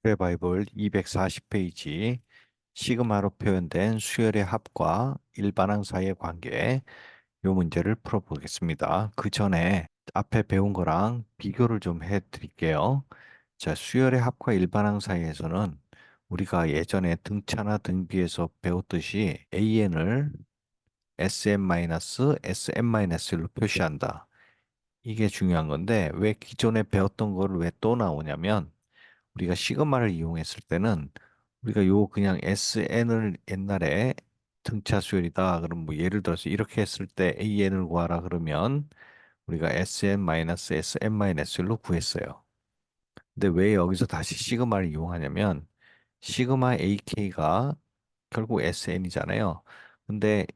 의 바이블 240페이지 시그마로 표현된 수열의 합과 일반항 사이의 관계 이 문제를 풀어보겠습니다. 그 전에 앞에 배운 거랑 비교를 좀 해드릴게요. 자, 수열의 합과 일반항 사이에서는 우리가 예전에 등차나 등비에서 배웠듯이 AN을 SM-SM-1로 표시한다. 이게 중요한 건데 왜 기존에 배웠던 거를 왜 또 나오냐면 우리가 시그마를 이용했을 때는 우리가 요 그냥 SN을 옛날에 등차 수열이다. 그럼 뭐 예를 들어서 이렇게 했을 때 AN을 구하라 그러면 우리가 SN-SM-1로 구했어요. 근데 왜 여기서 다시 시그마를 이용하냐면 시그마 AK가 결국 SN이잖아요. 근데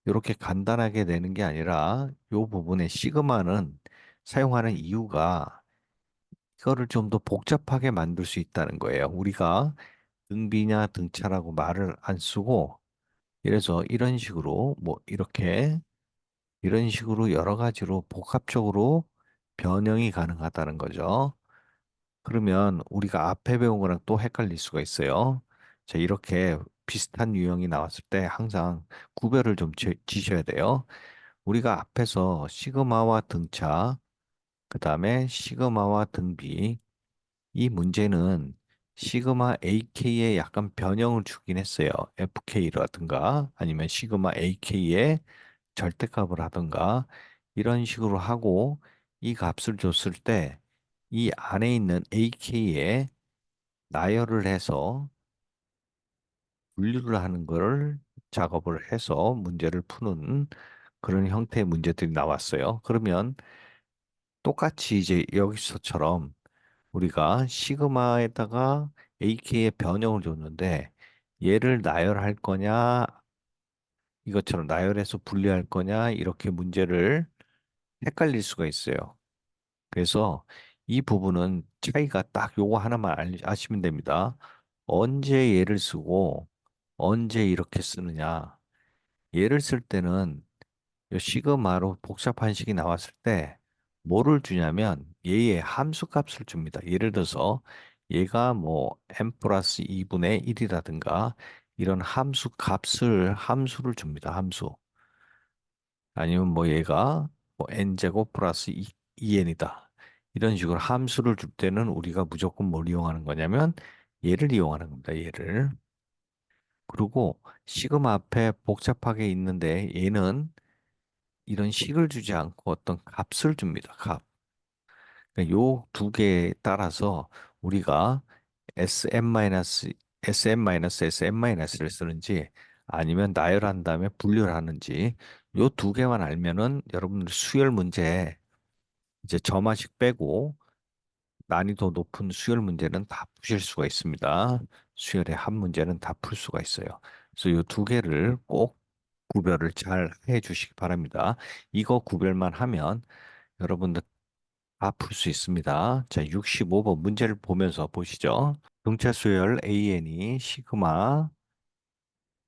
이렇게 간단하게 내는 게 아니라 요 부분에 시그마는 사용하는 이유가 이거를 좀 더 복잡하게 만들 수 있다는 거예요. 우리가 등비냐 등차라고 말을 안 쓰고 이래서 이런 식으로 뭐 이렇게 이런 식으로 여러 가지로 복합적으로 변형이 가능하다는 거죠. 그러면 우리가 앞에 배운 거랑 또 헷갈릴 수가 있어요. 자, 이렇게 비슷한 유형이 나왔을 때 항상 구별을 좀 지셔야 돼요. 우리가 앞에서 시그마와 등차, 그 다음에 시그마와 등비, 이 문제는 시그마 AK에 약간 변형을 주긴 했어요. FK라든가 아니면 시그마 AK에 절대값을 하든가 이런 식으로 하고 이 값을 줬을 때 이 안에 있는 AK에 나열을 해서 분류를 하는 걸 작업을 해서 문제를 푸는 그런 형태의 문제들이 나왔어요. 그러면 똑같이 이제 여기서처럼 우리가 시그마에다가 AK의 변형을 줬는데 얘를 나열할 거냐 이것처럼 나열해서 분리할 거냐 이렇게 문제를 헷갈릴 수가 있어요. 그래서 이 부분은 차이가 딱 요거 하나만 아시면 됩니다. 언제 얘를 쓰고 언제 이렇게 쓰느냐. 얘를 쓸 때는 요 시그마로 복잡한 식이 나왔을 때 뭐를 주냐면 얘의 함수 값을 줍니다. 예를 들어서 얘가 뭐 n 플러스 2분의 1이라든가 이런 함수를 줍니다. 함수. 아니면 뭐 얘가 뭐 n제곱 플러스 2n이다. 이런 식으로 함수를 줄 때는 우리가 무조건 뭘 이용하는 거냐면 얘를 이용하는 겁니다. 얘를. 그리고 시그마 앞에 복잡하게 있는데 얘는 이런 식을 주지 않고 어떤 값을 줍니다. 값. 그러니까 요두 개에 따라서 우리가 SM-SM-를 쓰는지 아니면 나열한 다음에 분류를 하는지 요 두 개만 알면은 여러분들 수열 문제 이제 점화식 빼고 난이도 높은 수열 문제는 다 푸실 수가 있습니다. 수열의 한 문제는 다 풀 수가 있어요. 그래서 요 두 개를 꼭 구별을 잘 해 주시기 바랍니다. 이거 구별만 하면 여러분들 다 풀 수 있습니다. 자, 65번 문제를 보면서 보시죠. 등차 수열 AN이 시그마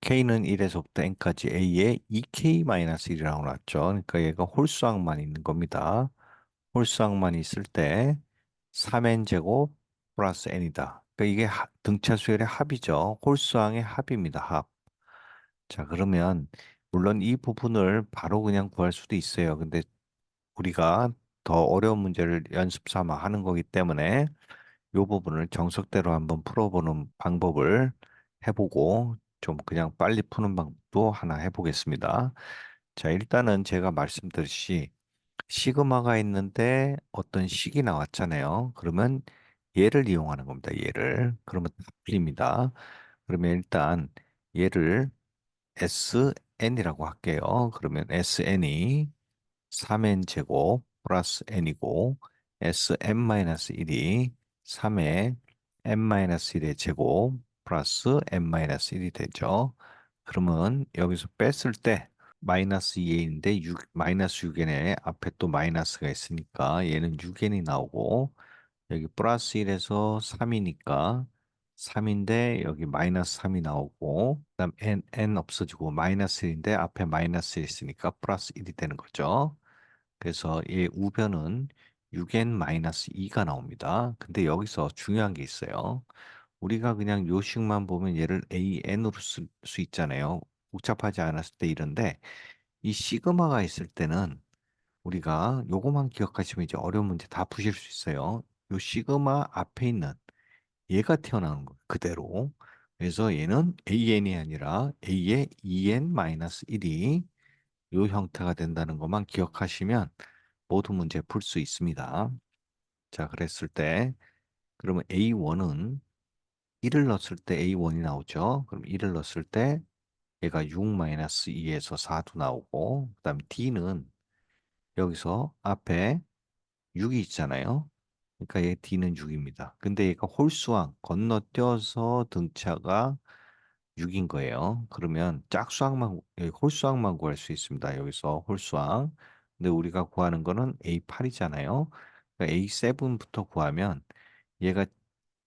K는 1에서부터 N까지 A에 2K-1이라고 나왔죠. 그러니까 얘가 홀수항만 있는 겁니다. 홀수항만 있을 때 3N제곱 플러스 N이다. 그러니까 이게 등차 수열의 합이죠. 홀수항의 합입니다. 합. 자, 그러면 물론 이 부분을 바로 그냥 구할 수도 있어요. 근데 우리가 더 어려운 문제를 연습 삼아 하는 거기 때문에 이 부분을 정석대로 한번 풀어보는 방법을 해보고 좀 그냥 빨리 푸는 방법도 하나 해보겠습니다. 자, 일단은 제가 말씀드렸듯이 시그마가 있는데 어떤 식이 나왔잖아요. 그러면 얘를 이용하는 겁니다. 얘를. 그러면 다 풀립니다. 그러면 일단 얘를 SN이라고 할게요. 그러면 SN이 3n 제곱 플러스 n이고 sn-1이 3의 n-1의 제곱 플러스 n-1이 되죠. 그러면 여기서 뺐을 때 마이너스 2n인데 마이너스 6n에 앞에 또 마이너스가 있으니까 얘는 6n이 나오고 여기 플러스 1에서 3이니까 3인데 여기 마이너스 3이 나오고 그다음 n 없어지고 마이너스 1인데 앞에 마이너스 1 있으니까 플러스 1이 되는 거죠. 그래서 얘 우변은 6n-2가 나옵니다. 근데 여기서 중요한 게 있어요. 우리가 그냥 요식만 보면 얘를 AN으로 쓸 수 있잖아요. 복잡하지 않았을 때 이런데 이 시그마가 있을 때는 우리가 요거만 기억하시면 이제 어려운 문제 다 푸실 수 있어요. 요 시그마 앞에 있는 얘가 튀어나오는 거예요. 그대로. 그래서 얘는 AN이 아니라 A의 2n-1이 요 형태가 된다는 것만 기억하시면 모든 문제 풀 수 있습니다. 자, 그랬을 때 그러면 A1은 1을 넣었을 때 A1이 나오죠. 그럼 1을 넣었을 때 얘가 6-2에서 4도 나오고 그다음에 D는 여기서 앞에 6이 있잖아요. 그러니까 얘 D는 6입니다. 근데 얘가 홀수항 건너뛰어서 등차가 6인 거예요. 그러면 짝수항만 여기 홀수항만 구할 수 있습니다. 여기서 홀수항. 근데 우리가 구하는 거는 A8이잖아요. 그러니까 A7부터 구하면 얘가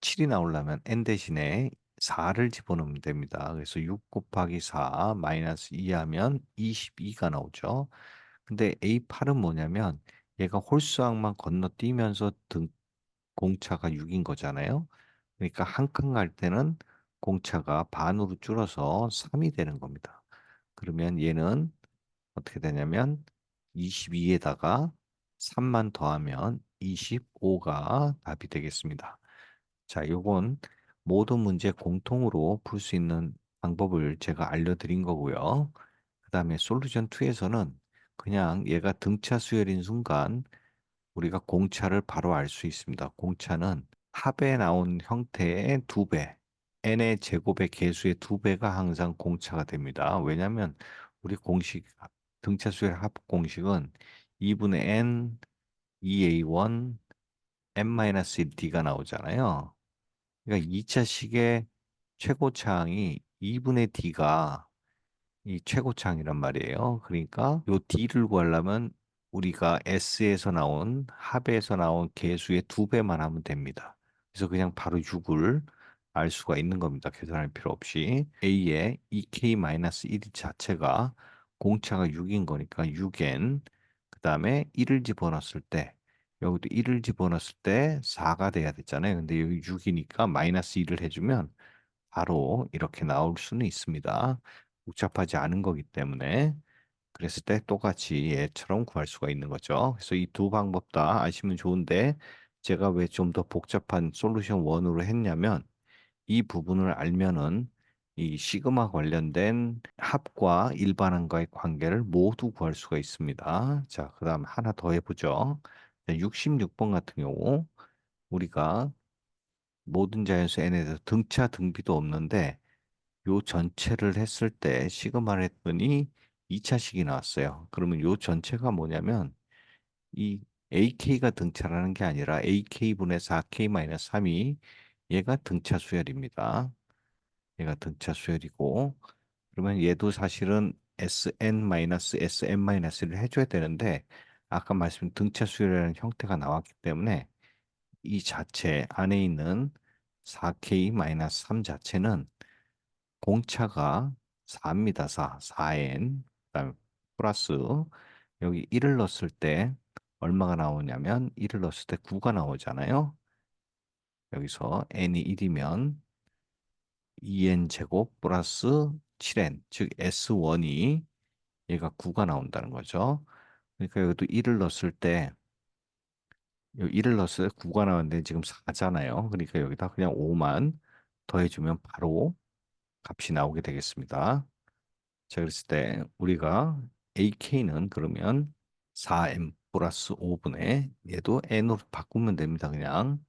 7이 나오려면 n 대신에 4를 집어넣으면 됩니다. 그래서 6 곱하기 4 마이너스 2 하면 22가 나오죠. 근데 A8은 뭐냐면 얘가 홀수항만 건너뛰면서 공차가 6인 거잖아요. 그러니까 한 칸 갈 때는 공차가 반으로 줄어서 3이 되는 겁니다. 그러면 얘는 어떻게 되냐면 22에다가 3만 더하면 25가 답이 되겠습니다. 자, 요건 모든 문제 공통으로 풀 수 있는 방법을 제가 알려드린 거고요. 그 다음에 솔루션 2에서는 그냥 얘가 등차 수열인 순간 우리가 공차를 바로 알 수 있습니다. 공차는 합에 나온 형태의 두 배, n의 제곱의 개수의 두 배가 항상 공차가 됩니다. 왜냐하면 우리 공식, 등차 수열 합 공식은 2분의 n, 2a1, n-1d가 나오잖아요. 그러니까 2차식의 최고차항이 2분의 d가 이 최고차항이란 말이에요. 그러니까 요 d를 구하려면 우리가 s에서 나온 합에서 나온 개수의 두 배만 하면 됩니다. 그래서 그냥 바로 6을 알 수가 있는 겁니다. 계산할 필요 없이 a의 2k-1 자체가 공차가 6인 거니까 6n 그 다음에 1을 집어넣었을 때 여기도 1을 집어넣었을 때 4가 돼야 됐잖아요. 근데 여기 6이니까 마이너스 1을 해주면 바로 이렇게 나올 수는 있습니다. 복잡하지 않은 거기 때문에 그랬을 때 똑같이 얘처럼 구할 수가 있는 거죠. 그래서 이 두 방법 다 아시면 좋은데 제가 왜 좀 더 복잡한 솔루션 1으로 했냐면 이 부분을 알면은 이 시그마 관련된 합과 일반항과의 관계를 모두 구할 수가 있습니다. 자, 그다음 하나 더 해보죠. 66번 같은 경우 우리가 모든 자연수 n에 대해서 등차 등비도 없는데 요 전체를 했을 때 시그마를 했더니 2차식이 나왔어요. 그러면 요 전체가 뭐냐면 이 AK가 등차라는 게 아니라 AK분의 4K-3이 얘가 등차 수열입니다. 얘가 등차 수열이고 그러면 얘도 사실은 SN-SN-를 해줘야 되는데 아까 말씀 등차 수열이라는 형태가 나왔기 때문에 이 자체 안에 있는 4K-3 자체는 공차가 4입니다. 4. 4n. 그다음에 플러스 여기 1을 넣었을 때 얼마가 나오냐면 1을 넣었을 때 9가 나오잖아요. 여기서 n이 1이면 2n 제곱 플러스 7n 즉 S1이 얘가 9가 나온다는 거죠. 그러니까 여기도 1을 넣었을 때 여기 1을 넣었을 때 9가 나왔는데 지금 4잖아요. 그러니까 여기다 그냥 5만 더해주면 바로 값이 나오게 되겠습니다. 자, 그랬을 때 우리가 AK는 그러면 4M 플러스 5분의 얘도 N으로 바꾸면 됩니다. 그냥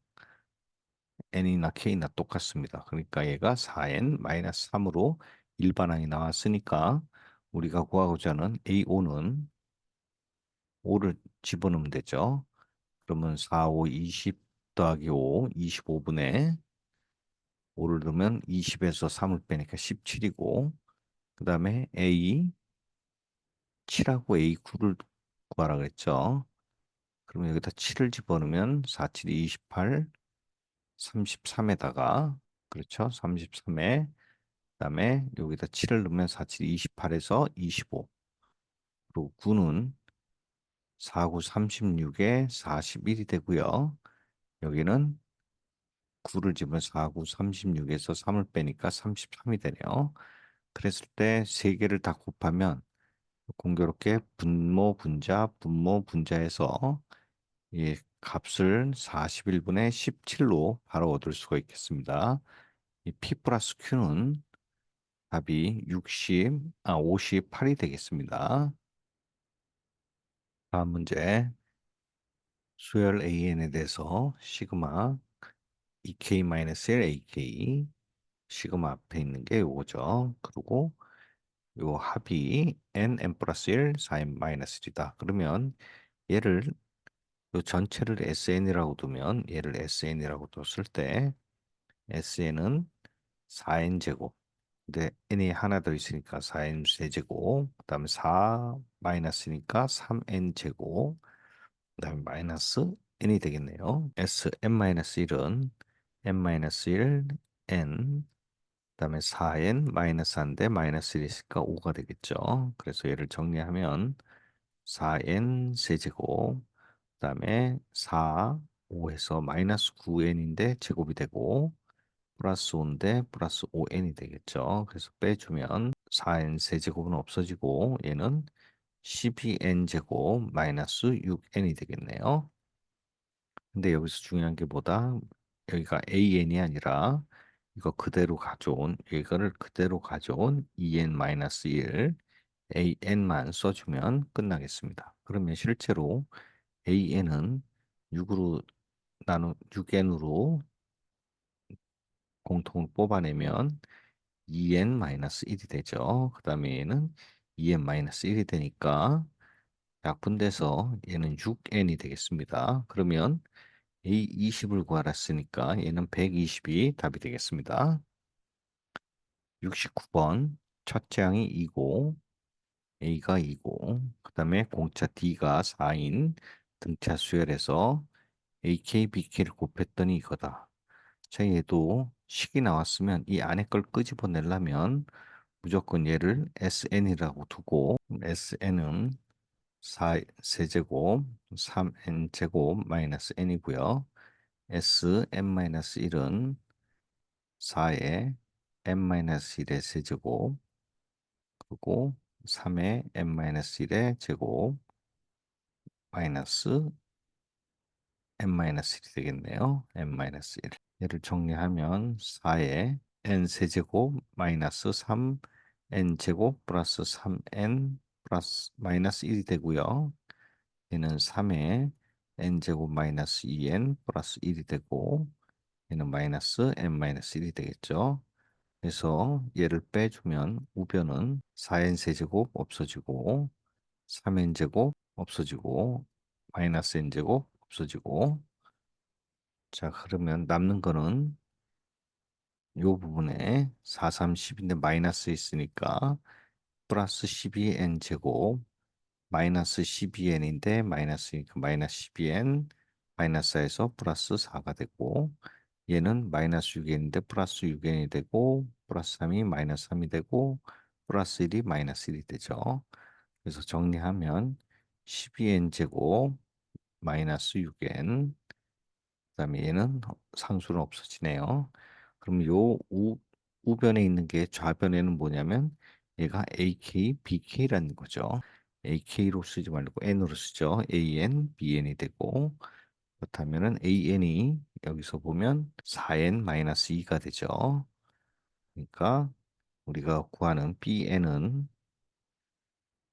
N이나 K나 똑같습니다. 그러니까 얘가 4N 마이너스 3으로 일반항이 나왔으니까 우리가 구하고자 하는 A5는 5를 집어넣으면 되죠. 그러면 4, 5, 20 더하기 5, 25분의 5를 넣으면 20에서 3을 빼니까 17이고 그 다음에 A 7하고 A9를 구하라 그랬죠. 그러면 여기다 7을 집어넣으면 4, 7이 28, 33에다가 그렇죠. 33에 그다음에 여기다 7을 넣으면 4, 7이 28에서 25. 그리고 9는 4, 9, 36에 41이 되고요. 여기는 9를 집으면 4, 9, 36에서 3을 빼니까 33이 되네요. 그랬을 때 세 개를 다 곱하면 공교롭게 분모 분자에서 이 값을 41분의 17로 바로 얻을 수가 있겠습니다. 이 P 플러스 Q는 답이 58이 되겠습니다. 다음 문제. 수열 AN에 대해서 시그마 EK-1 AK 시그마 앞에 있는 게 요거죠. 그리고 요 합이 n 플러스 1 4n 마이너스 1이다. 그러면 얘를 요 전체를 SN이라고 두면 얘를 SN이라고 뒀을 때 SN은 4n 제곱. 근데 n이 하나 더 있으니까 4n 세제곱. 그다음에 4 마이너스니까 3n 제곱. 그다음에 마이너스 n이 되겠네요. Sn-1은 n-1 n 그다음에 4n 마이너스 한데 마이너스 1 있으니까 5가 되겠죠. 그래서 얘를 정리하면 4n 세제곱 그다음에 4 5에서 마이너스 9n인데 제곱이 되고 플러스 5인데 플러스 5n이 되겠죠. 그래서 빼주면 4n 세제곱은 없어지고 얘는 12n 제곱 마이너스 6n이 되겠네요. 근데 여기서 중요한 게 뭐다? 여기가 AN이 아니라 이거 그대로 가져온 이거를 그대로 가져온 EN-1 AN만 써주면 끝나겠습니다. 그러면 실제로 AN은 6으로 6n으로 공통을 뽑아내면 EN-1이 되죠. 그 다음에 얘는 EN-1이 되니까 약분돼서 얘는 6n이 되겠습니다. 그러면 A20을 구하라 했으니까 얘는 120이 답이 되겠습니다. 69번 첫째 항이 2고 A가 2고 그 다음에 공차 D가 4인 등차 수열에서 AK, BK를 곱했더니 이거다. 자, 얘도 식이 나왔으면 이 안에 걸 끄집어내려면 무조건 얘를 SN이라고 두고 SN은 4 세제곱 3n제곱 마이너스 n이고요. Sn-1은 4의 n-1의 세제곱 그리고 3의 n-1의 제곱 마이너스 n-1이 되겠네요. n-1. 얘를 정리하면 4의 n 세제곱 마이너스 3 n 제곱 플러스 3n 플러스 마이너스 1이 되고요. 얘는 3의 n 제곱 마이너스 2n 플러스 1이 되고 얘는 마이너스 n-1이 되겠죠. 그래서 얘를 빼주면 우변은 4n 세제곱 없어지고 3n 제곱 없어지고 마이너스 n 제곱 없어지고 자 그러면 남는 거는 요 부분에 4, 3, 10인데 마이너스 있으니까 플러스 12n 제곱 마이너스 12n인데 마이너스니까 마이너스 12n 마이너스에서 플러스 4가 되고 얘는 마이너스 6n인데 플러스 6n이 되고 플러스 3이 마이너스 3이 되고 플러스 1이 마이너스 1이 되죠. 그래서 정리하면 12n 제곱 마이너스 6n 그다음에 얘는 상수는 없어지네요. 그럼 요 우변에 있는 게 좌변에는 뭐냐면 얘가 AK, BK라는 거죠. AK로 쓰지 말고 N으로 쓰죠. AN, BN이 되고 그렇다면은 AN이 여기서 보면 4N-2가 되죠. 그러니까 우리가 구하는 BN은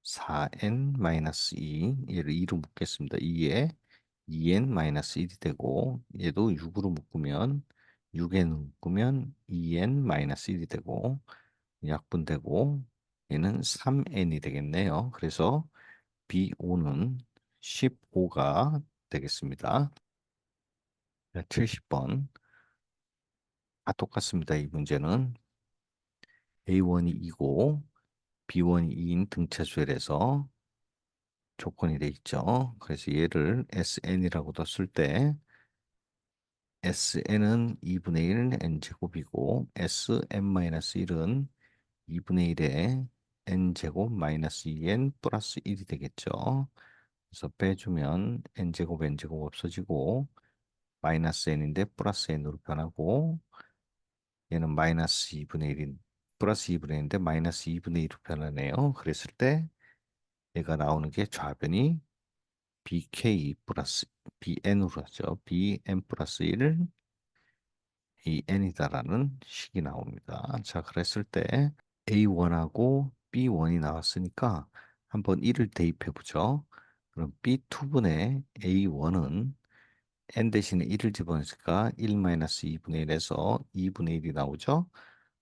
4N-2 얘를 2로 묶겠습니다. 2에 2N-1이 되고 얘도 6으로 묶으면 6N으로 묶으면 2N-1이 되고 약분되고 얘는 3N이 되겠네요. 그래서 B5는 15가 되겠습니다. 70번. 다 똑같습니다. 이 문제는 A1이 2고 B1이 2인 등차수열에서 조건이 돼 있죠. 그래서 얘를 SN이라고 뒀을 때 SN은 2분의 1 n제곱이고 SM-1은 2분의 1에 n제곱 마이너스 2n 플러스 1이 되겠죠. 그래서 빼주면 n제곱 n제곱 없어지고 마이너스 n인데 플러스 n으로 변하고 얘는 마이너스 2분의 1인 플러스 2분의 1인데 마이너스 2분의 1로 변하네요. 그랬을 때 얘가 나오는 게 좌변이 bk 플러스 bn으로 하죠. bn 플러스 1 an이다라는 식이 나옵니다. 자, 그랬을 때 A1하고 B1이 나왔으니까 한번 1을 대입해 보죠. 그럼 B2분의 A1은 n 대신에 1을 집어넣으니까 1-2분의 1에서 2분의 1이 나오죠.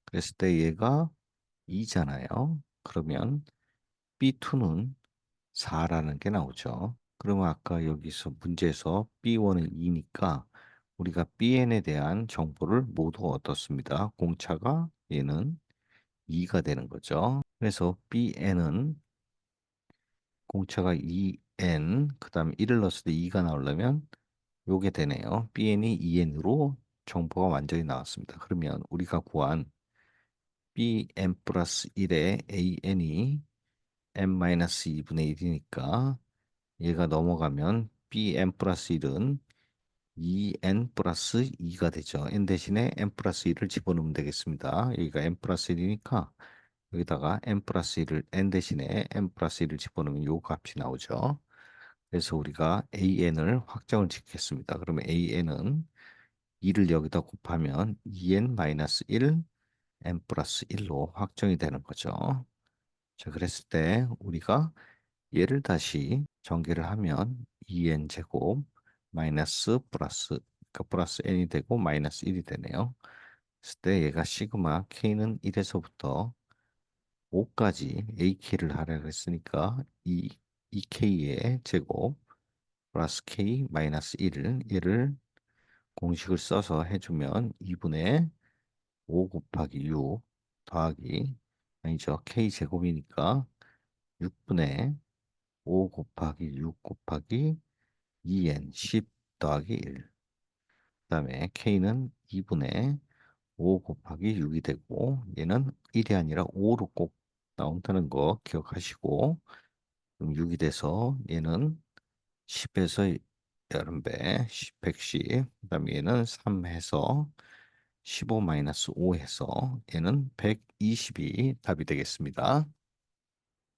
그랬을 때 얘가 2잖아요. 그러면 B2는 4라는 게 나오죠. 그러면 아까 여기서 문제에서 B1은 2니까 우리가 BN에 대한 정보를 모두 얻었습니다. 공차가 얘는 2가 되는 거죠. 그래서 BN은 공차가 2N, 그 다음에 1을 넣었을 때 2가 나오려면 요게 되네요. BN이 2N으로 정보가 완전히 나왔습니다. 그러면 우리가 구한 BN 플러스 1의 AN이 n-2분의 1이니까 얘가 넘어가면 bn 플러스 1은 2n 플러스 2가 되죠. n 대신에 n 플러스 1을 집어넣으면 되겠습니다. 여기가 n 플러스 1이니까 여기다가 n 플러스 1을 n 대신에 n 플러스 1을 집어넣으면 요 값이 나오죠. 그래서 우리가 an을 확정을 짓겠습니다. 그러면 an은 2를 여기다 곱하면 2n 마이너스 1 n 플러스 1로 확정이 되는 거죠. 자, 그랬을 때 우리가 얘를 다시 전개를 하면 2n 제곱 마이너스 플러스 그러니까 플러스 n이 되고 마이너스 1이 되네요. 그랬을 때 얘가 시그마 k는 1에서부터 5까지 ak를 하라 그랬으니까 이 2k의 제곱 플러스 k 마이너스 1을 얘를 공식을 써서 해주면 2분의 5 곱하기 6 더하기 아니죠. k 제곱이니까 6분의 5 곱하기 6 곱하기 2n 10 더하기 1. 그다음에 k는 2분의 5 곱하기 6이 되고 얘는 1이 아니라 5로 꼭 나온다는 거 기억하시고 그럼 6이 돼서 얘는 10에서 11배 110. 그다음에 얘는 3 해서 15 마이너스 5 해서 얘는 120이 답이 되겠습니다.